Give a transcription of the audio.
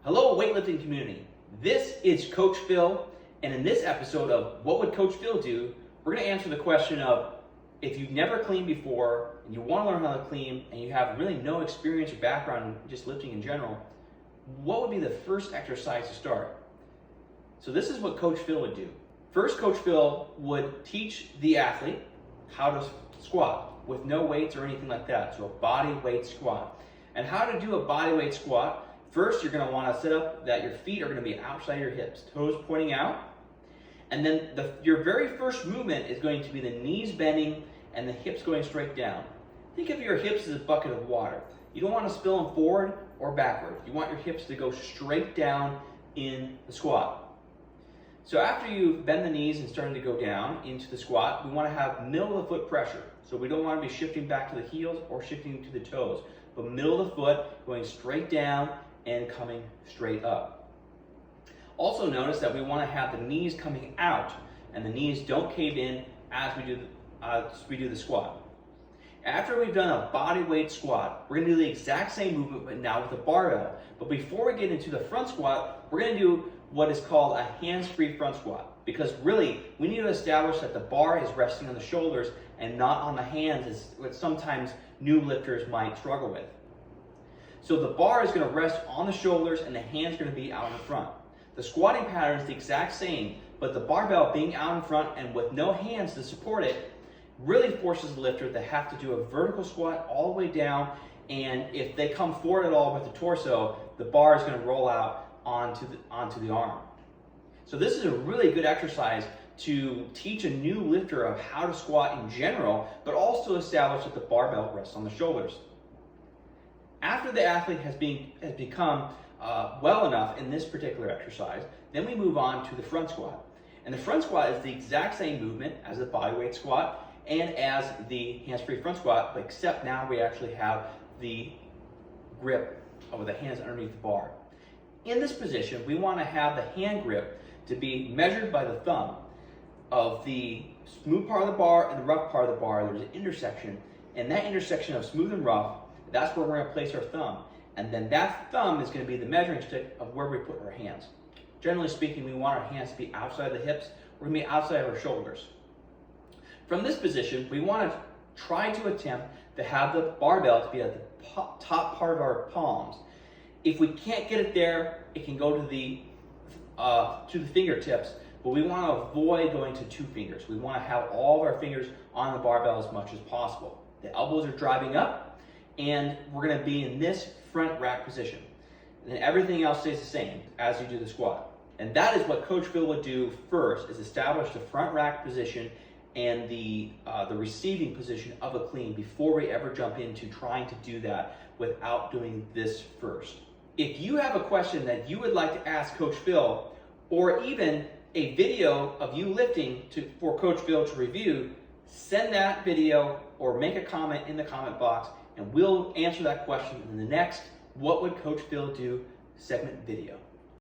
Hello, weightlifting community. This is Coach Phil, and in this episode of What Would Coach Phil Do, we're going to answer the question of if you've never cleaned before and you want to learn how to clean and you have really no experience or background in just lifting in general, what would be the first exercise to start? So this is what Coach Phil would do. First, Coach Phil would teach the athlete how to squat with no weights or anything like that. So a body weight squat. And how to do a body weight squat. First, you're going to want to set up that your feet are going to be outside your hips, toes pointing out. And then your very first movement is going to be the knees bending and the hips going straight down. Think of your hips as a bucket of water. You don't want to spill them forward or backward. You want your hips to go straight down in the squat. So after you bend the knees and starting to go down into the squat, we want to have middle of the foot pressure. So we don't want to be shifting back to the heels or shifting to the toes, but middle of the foot going straight down and coming straight up. Also notice that we want to have the knees coming out and the knees don't cave in as we do the squat. After we've done a body weight squat, we're going to do the exact same movement but now with a barbell. But before we get into the front squat, we're going to do what is called a hands-free front squat, because really we need to establish that the bar is resting on the shoulders and not on the hands, as what sometimes new lifters might struggle with. So the bar is going to rest on the shoulders and the hands are going to be out in front. The squatting pattern is the exact same, but the barbell being out in front and with no hands to support it really forces the lifter to have to do a vertical squat all the way down, and if they come forward at all with the torso, the bar is going to roll out onto the arm. So this is a really good exercise to teach a new lifter of how to squat in general, but also establish that the barbell rests on the shoulders. After the athlete has become well enough in this particular exercise, then we move on to the front squat. And the front squat is the exact same movement as the bodyweight squat and as the hands-free front squat, but except now we actually have the grip of the hands underneath the bar. In this position, we want to have the hand grip to be measured by the thumb of the smooth part of the bar and the rough part of the bar. There's an intersection, and that intersection of smooth and rough, that's where we're going to place our thumb. And then that thumb is going to be the measuring stick of where we put our hands. Generally speaking, we want our hands to be outside the hips. We're going to be outside of our shoulders. From this position, we want to try to attempt to have the barbell to be at the top part of our palms. If we can't get it there, it can go to the fingertips, but we want to avoid going to 2 fingers. We want to have all of our fingers on the barbell as much as possible. The elbows are driving up, and we're going to be in this front rack position. And then everything else stays the same as you do the squat. And that is what Coach Phil would do first, is establish the front rack position and the receiving position of a clean before we ever jump into trying to do that without doing this first. If you have a question that you would like to ask Coach Phil, or even a video of you lifting for Coach Phil to review, send that video or make a comment in the comment box, and we'll answer that question in the next What Would Coach Phil Do segment video.